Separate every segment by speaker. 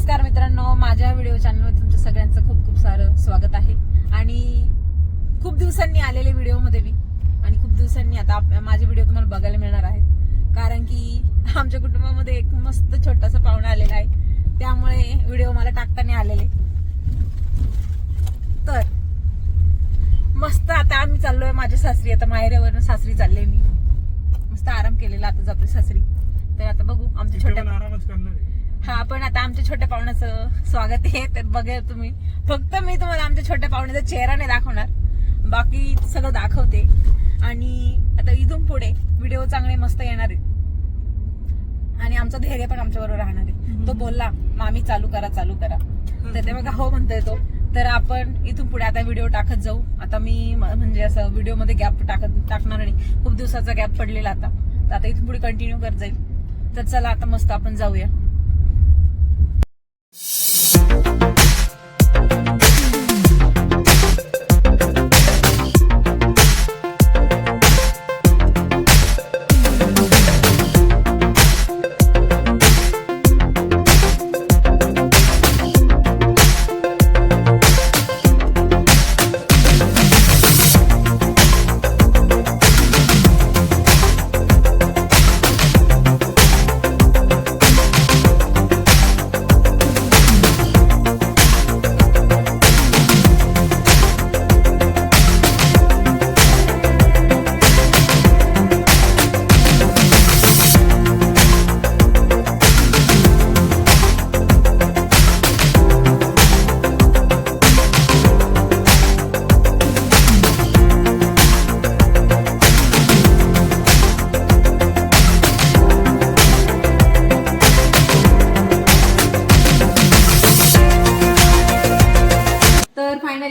Speaker 1: नमस्कार मित्रांनो, माझ्या व्हिडिओ चॅनलवर तुमच्या सगळ्यांचं खूप खूप सारं स्वागत आहे. आणि खूप दिवसांनी आलेले व्हिडिओमध्ये मी आणि खूप दिवसांनी आता माझे व्हिडिओ तुम्हाला बघायला मिळणार आहेत, कारण की आमच्या कुटुंबामध्ये एक मस्त छोटासा पाहुणा आलेला आहे, त्यामुळे व्हिडिओ मला टाकताना आलेले. तर मस्त आता आम्ही चाललोय माझ्या सासरी. आता माहेरावरून सासरी चालले मी, मस्त आराम केलेला, आता जातोय सासरी. तर आता बघू आमच्या छोट्या
Speaker 2: आरामच करणार आहे.
Speaker 1: हा, पण आता आमच्या छोट्या पाहुण्याचं स्वागत आहे, तर बघा तुम्ही. फक्त मी तुम्हाला आमच्या छोट्या पाहुण्याचा चेहरा नाही दाखवणार, बाकी सगळं दाखवते. आणि आता इथून पुढे व्हिडिओ चांगले मस्त येणार आहेत आणि आमचा धैर्य पण आमच्या बरोबर राहणार आहे. तो बोलला मामी चालू करा चालू करा, तर ते बघा हो म्हणतोय तो. तर आपण इथून पुढे आता व्हिडिओ टाकत जाऊ. आता मी म्हणजे असं व्हिडिओ मध्ये गॅप टाकणार नाही, खूप दिवसाचा गॅप पडलेला आता. तर आता इथून पुढे कंटिन्यू करत जाईल. तर चला आता मस्त आपण जाऊया.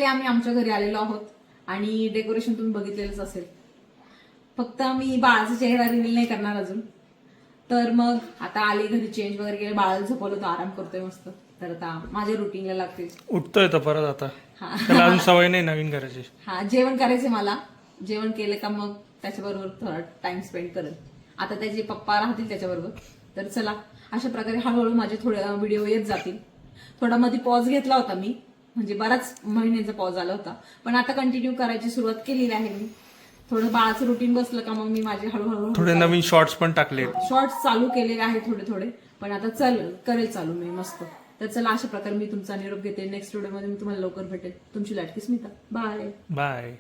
Speaker 1: आम्ही आमच्या घरी आलेलो आहोत आणि डेकोरेशन तुम्ही बघितलेलंच असेल. फक्त आम्ही बाळाचा चेहरा रिव्हील नाही करणार अजून. तर मग आता आले घरी, चेंज वगैरे केलं, बाळाला झोपवलं, तो आराम करतोय मस्त. तर आता माझ्या रुटीनला लागते,
Speaker 2: उठतोय तर परत आता त्याला अजून सवय नाही नवीन करायची.
Speaker 1: हा, जेवण करायचं मला. जेवण केलं का मग त्याच्याबरोबर थोडा टाइम स्पेंड करत. आता त्याचे पप्पा राहतील त्याच्याबरोबर. तर चला, अशा प्रकारे हळूहळू माझे थोडे व्हिडिओ येत जातील. थोडा मध्ये पॉज घेतला होता मी, म्हणजे बराच महिन्याचा पॉज आला होता, पण आता कंटिन्यू करायची सुरुवात केलेली आहे मी. थोडं बाळाचं रुटीन बसलं का मग मी माझे हळूहळू
Speaker 2: थोडे नवीन शॉर्ट्स पण टाकले,
Speaker 1: शॉर्ट्स चालू केलेले आहेत थोडे थोडे. पण आता करेल चालू मी मस्त. तर चला, अशा प्रकारे मी तुमचा निरोप घेते. नेक्स्ट व्हिडिओमध्ये मी तुम्हाला लवकर भेटेल. तुमची लाडकी स्मिता. Bye
Speaker 2: bye.